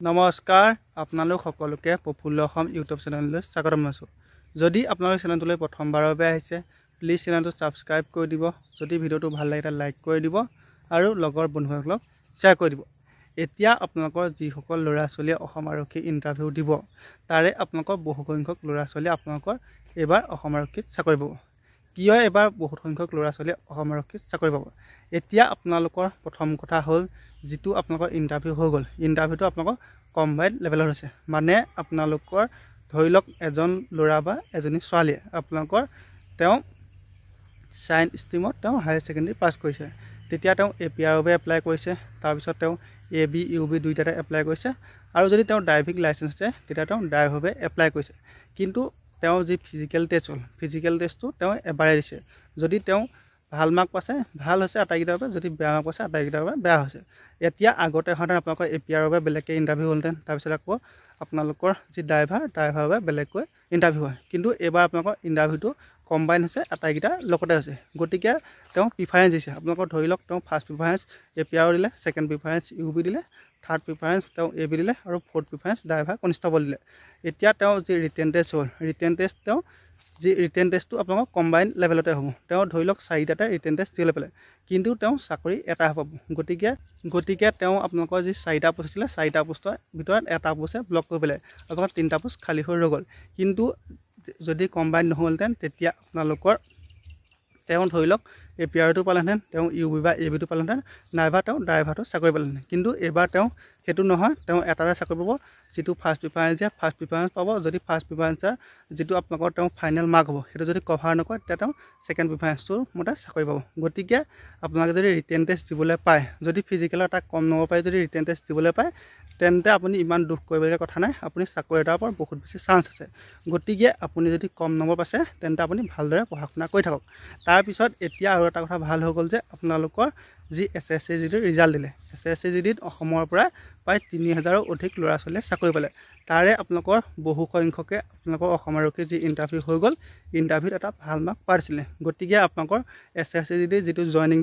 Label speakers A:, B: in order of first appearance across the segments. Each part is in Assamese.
A: নমস্কাৰ আপোনালোক সকলোকে প্ৰফুল্ল অসম ইউটিউব চেনেললৈ স্বাগতম জনাইছোঁ। যদি আপোনালোক চেনেলটোলৈ প্ৰথমবাৰৰ বাবে আহিছে প্লিজ চেনেলটো ছাবস্ক্ৰাইব কৰি দিব। যদি ভিডিঅ'টো ভাল লাগে লাইক কৰি দিব আৰু লগৰ বন্ধুসকলক শ্বেয়াৰ কৰি দিব। এতিয়া আপোনালোকৰ যিসকল ল'ৰা ছোৱালীয়ে অসম আৰক্ষী ইণ্টাৰভিউ দিব তাৰে আপোনালোকৰ বহু সংখ্যক ল'ৰা ছোৱালীয়ে আপোনালোকৰ এইবাৰ অসম আৰক্ষীত চাকৰি পাব। কিয় এইবাৰ বহুত সংখ্যক ল'ৰা ছোৱালীয়ে অসম আৰক্ষীত চাকৰি পাব? এতিয়া আপোনালোকৰ প্ৰথম কথা হ'ল যিটো আপোনালোকৰ ইণ্টাৰভিউ হৈ গ'ল, ইণ্টাৰভিউটো আপোনালোকৰ কম্বাইণ্ড লেভেলত হৈছে। মানে আপোনালোকৰ ধৰি লওক এজন ল'ৰা বা এজনী ছোৱালীয়ে আপোনালোকৰ তেওঁ ছায়েন্স ষ্ট্ৰীমত তেওঁ হায়াৰ ছেকেণ্ডেৰী পাছ কৰিছে, তেতিয়া তেওঁ APR বাবে এপ্লাই কৰিছে, তাৰপিছত তেওঁ AB UB দুইটাতে এপ্লাই কৰিছে, আৰু যদি তেওঁ ড্ৰাইভিং লাইচেঞ্চ আছে তেতিয়া তেওঁ ড্ৰাইভৰ বাবে এপ্লাই কৰিছে। কিন্তু তেওঁ যি ফিজিকেল টেষ্ট হ'ল, ফিজিকেল টেষ্টটো তেওঁ এবাৰেই দিছে। যদি তেওঁ ভাল মাৰ্ক পাইছে ভাল হৈছে আটাইকেইটাৰ বাবে, যদি বেয়া মাৰ্ক পাইছে আটাইকেইটাৰ বাবে বেয়া হৈছে। এতিয়া আগতে হোৱাহেঁতেন আপোনালোকৰ APR বাবে বেলেগকৈ ইণ্টাৰভিউ হ'লহেঁতেন, তাৰপিছত আকৌ আপোনালোকৰ যি ড্ৰাইভাৰৰ বাবে বেলেগকৈ ইণ্টাৰভিউ হয়। কিন্তু এইবাৰ আপোনালোকৰ ইণ্টাৰভিউটো কম্বাইন হৈছে, আটাইকেইটাৰ লগতে হৈছে। গতিকে তেওঁ প্ৰিফাৰেঞ্চ দিছে। আপোনালোকৰ ধৰি লওক তেওঁ ফাৰ্ষ্ট প্ৰিফাৰেঞ্চ APR দিলে, ছেকেণ্ড প্ৰিফাৰেঞ্চ UB দিলে, থাৰ্ড প্ৰিফাৰেঞ্চ তেওঁ AB দিলে, আৰু ফ'ৰ্থ প্ৰিফাৰেঞ্চ ড্ৰাইভাৰ কনষ্টেবল দিলে। এতিয়া তেওঁ যি ৰিটেন টেষ্ট হ'ল, ৰিটেন টেষ্টটো আপোনালোকৰ কম্বাইন লেভেলতে হ'ব। তেওঁ ধৰি লওক 4টাতে ৰিটেন টেষ্ট দিলে পেলাই, কিন্তু তেওঁ চাকৰি এটা পাব। গতিকে তেওঁ আপোনালোকৰ যি 4টা পোষ্ট আছিলে 4টা পোষ্টৰ ভিতৰত এটা পোষ্টে ব্লক কৰি পেলাই আপোনালোকৰ 3টা পোষ্ট খালী হৈ ৰৈ গ'ল। কিন্তু যদি কম্বাইন নহ'লহেঁতেন তেতিয়া আপোনালোকৰ তেওঁ ধৰি লওক APRটো পালেহেঁতেন, তেওঁ UB বা ABটো পালেহেঁতেন, নাইবা তেওঁ ড্ৰাইভাৰটো চাকৰি পালেহেঁতেন। কিন্তু এইবাৰ তেওঁ সেইটো নহয়, তেওঁ এটাতে চাকৰি পাব। যিটো ফাৰ্ষ্ট প্ৰিফাৰেঞ্চ দিয়ে ফাৰ্ষ্ট প্ৰিফাৰেঞ্চ পাব। যদি ফাৰ্ষ্ট প্ৰিফাৰেঞ্চৰ যিটো আপোনালোকৰ তেওঁ ফাইনেল মাৰ্ক হ'ব সেইটো যদি কভাৰ নকৰে তেতিয়া তেওঁ ছেকেণ্ড প্ৰিফাৰেঞ্চটোৰ মতে চাকৰি পাব। গতিকে আপোনালোকে যদি ৰিটেন টেষ্ট দিবলৈ পায়, যদি ফিজিকেলৰ এটা কম নম্বৰ পাই যদি ৰিটেন টেষ্ট দিবলৈ পায়, তেন্তে আপুনি ইমান দুখ কৰিবলগীয়া কথা নাই, আপুনি চাকৰি এটাৰ ওপৰত বহুত বেছি চান্স আছে। গতিকে আপুনি যদি কম নম্বৰ পাইছে তেন্তে আপুনি ভালদৰে পঢ়া শুনা কৰি থাকক। তাৰপিছত এতিয়া আৰু এটা কথা ভাল হৈ গ'ল যে আপোনালোকৰ যি SSC GD ৰিজাল্ট দিলে, SSC GDত অসমৰ পৰা প্ৰায় 3000ৰো অধিক ল'ৰা ছোৱালীয়ে চাকৰি পালে। তাৰে আপোনালোকৰ বহু সংখ্যকে আপোনালোকৰ অসম আৰক্ষীৰ যি ইণ্টাৰভিউ হৈ গ'ল, ইণ্টাৰভিউত এটা ভাল মাৰ্ক পাইছিলে। গতিকে আপোনালোকৰ SSC GD যিটো জইনিং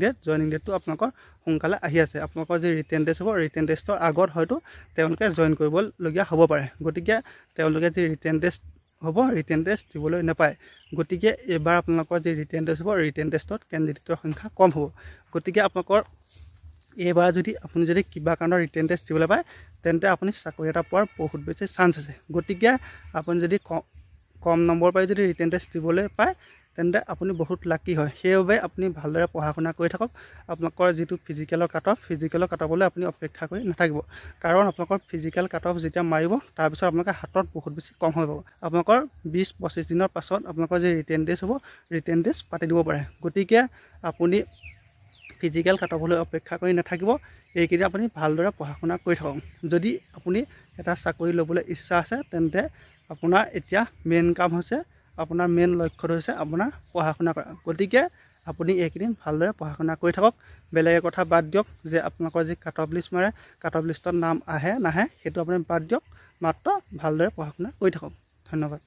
A: ডেটটো আপোনালোকৰ সোনকালে আহি আছে। আপোনালোকৰ যি ৰিটেন টেষ্ট হ'ব, ৰিটেন টেষ্টৰ আগত হয়তো তেওঁলোকে জইন কৰিবলগীয়া হ'ব পাৰে। গতিকে তেওঁলোকে যি ৰিটেন টেষ্ট হ'ব, ৰিটেন টেষ্ট দিবলৈ নাপায়। গতিকে এইবাৰ আপোনালোকৰ যি ৰিটেন টেষ্ট হ'ব, ৰিটেন টেষ্টত কেণ্ডিডেটৰ সংখ্যা কম হ'ব। গতিকে আপোনালোকৰ এইবাৰ আপুনি যদি কিবা কাৰণত ৰিটেন টেষ্ট দিবলৈ পায় তেন্তে আপুনি চাকৰি এটা পোৱাৰ বহুত বেছি চান্স আছে। গতিকে আপুনি যদি কম নম্বৰ পাই যদি ৰিটেন টেষ্ট দিবলৈ পায় তেন্তে আপুনি বহুত লাকি হয়। সেইবাবে আপুনি ভালদৰে পঢ়া শুনা কৰি থাকক। আপোনালোকৰ যিটো ফিজিকেলৰ কাট অফলৈ আপুনি অপেক্ষা কৰি নাথাকিব, কাৰণ আপোনালোকৰ ফিজিকেল কাট অফ যেতিয়া মাৰিব তাৰপিছত আপোনালোকে হাতত বহুত বেছি কম হৈ পাব। আপোনালোকৰ 20-25 দিনৰ পাছত আপোনালোকৰ যি ৰিটেন টেষ্ট হ'ব, ৰিটেন টেষ্ট পাতি দিব পাৰে। গতিকে আপুনি ফিজিকেল কাট অফলৈ অপেক্ষা কৰি নাথাকিব, এইকেইদিন আপুনি ভালদৰে পঢ়া শুনা কৰি থাকক। যদি আপুনি এটা চাকৰি ল'বলৈ ইচ্ছা আছে তেন্তে আপোনাৰ এতিয়া মেইন কাম হৈছে, আপোনাৰ মেইন লক্ষ্যটো হৈছে আপোনাৰ পঢ়া শুনা কৰা। গতিকে আপুনি এইকেইদিন ভালদৰে পঢ়া শুনা কৰি থাকক। বেলেগ কথা বাদ দিয়ক যে আপোনালোকৰ যি কাট অফ লিষ্ট মাৰে, কাট অফ লিষ্টত নাম আহে নাহে সেইটো আপুনি বাদ দিয়ক, মাত্ৰ ভালদৰে পঢ়া শুনা কৰি থাকক। ধন্যবাদ।